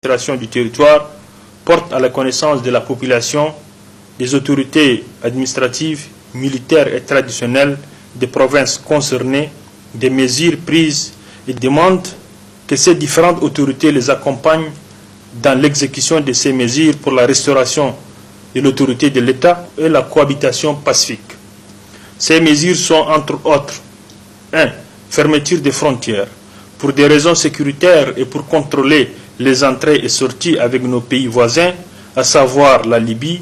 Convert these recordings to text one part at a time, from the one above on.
du territoire porte à la connaissance de la population, des autorités administratives, militaires et traditionnelles des provinces concernées, des mesures prises et demande que ces différentes autorités les accompagnent dans l'exécution de ces mesures pour la restauration de l'autorité de l'État et la cohabitation pacifique. Ces mesures sont entre autres 1. Fermeture des frontières pour des raisons sécuritaires et pour contrôler les entrées et sorties avec nos pays voisins, à savoir la Libye,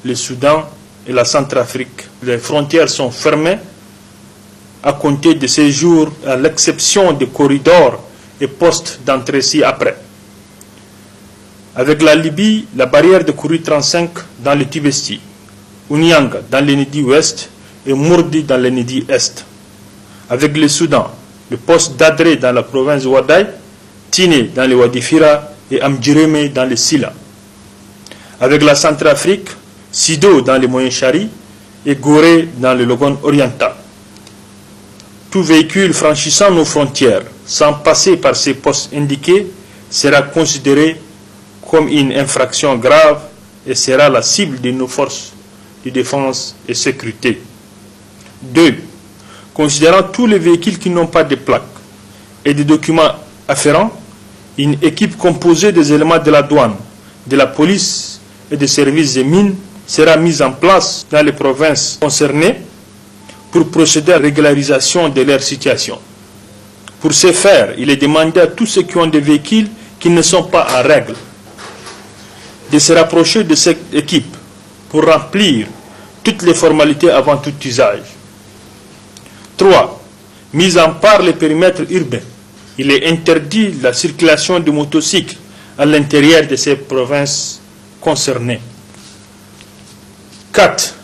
le Soudan et la Centrafrique. Les frontières sont fermées à compter de ces jours, à l'exception des corridors et postes d'entrée ci-après. Avec la Libye, la barrière de Kouri 35 dans le Tibesti, Unianga dans l'Enedi ouest et Mourdi dans l'Enedi est. Avec le Soudan, le poste d'Adré dans la province de Ouaddaï, Tiné dans le Wadi Fira et Amdjireme dans le Sila. Avec la Centrafrique, Sido dans le Moyen Chari et Gorée dans le Logone oriental. Tout véhicule franchissant nos frontières sans passer par ces postes indiqués sera considéré comme une infraction grave et sera la cible de nos forces de défense et sécurité. 2. Considérant tous les véhicules qui n'ont pas de plaques et des documents afférents, une équipe composée des éléments de la douane, de la police et des services des mines sera mise en place dans les provinces concernées pour procéder à la régularisation de leur situation. Pour ce faire, il est demandé à tous ceux qui ont des véhicules qui ne sont pas en règle de se rapprocher de cette équipe pour remplir toutes les formalités avant tout usage. 3. Mise en part les périmètres urbains. Il est interdit la circulation de motocycles à l'intérieur de ces provinces concernées. 4.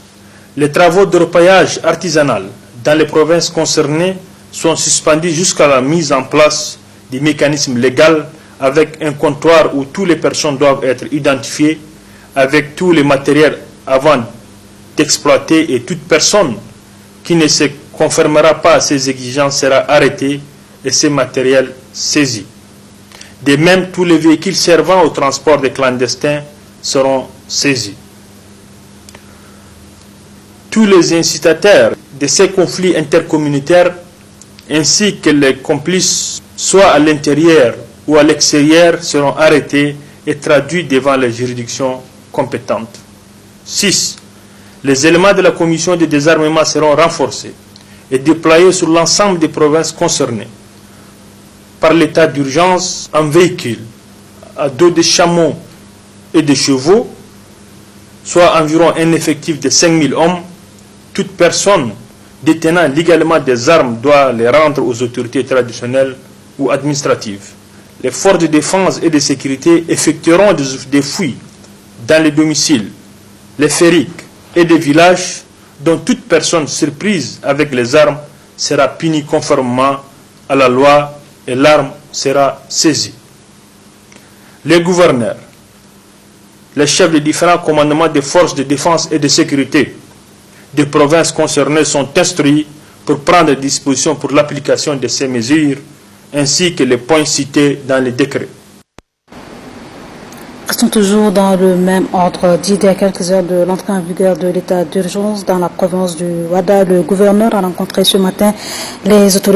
Les travaux de repaillage artisanal dans les provinces concernées sont suspendus jusqu'à la mise en place du mécanisme légal avec un comptoir où toutes les personnes doivent être identifiées avec tous les matériels avant d'exploiter et toute personne qui ne se conformera pas à ces exigences sera arrêtée et ces matériels saisis. De même, tous les véhicules servant au transport des clandestins seront saisis. Tous les incitateurs de ces conflits intercommunautaires ainsi que les complices, soit à l'intérieur ou à l'extérieur, seront arrêtés et traduits devant les juridictions compétentes. 6. Les éléments de la commission de désarmement seront renforcés et déployés sur l'ensemble des provinces concernées par l'état d'urgence en véhicule à dos de chameaux et de chevaux, soit environ un effectif de 5000 hommes. Toute personne détenant légalement des armes doit les rendre aux autorités traditionnelles ou administratives. Les forces de défense et de sécurité effectueront des fouilles dans les domiciles, les fériques et des villages dont toute personne surprise avec les armes sera punie conformément à la loi et l'arme sera saisie. Les gouverneurs, les chefs des différents commandements des forces de défense et de sécurité des provinces concernées sont instruits pour prendre des dispositions pour l'application de ces mesures, ainsi que les points cités dans les décrets. Restons toujours dans le même ordre. Dit il y a quelques heures de l'entrée en vigueur de l'état d'urgence dans la province du Ouaddaï, le gouverneur a rencontré ce matin les autorités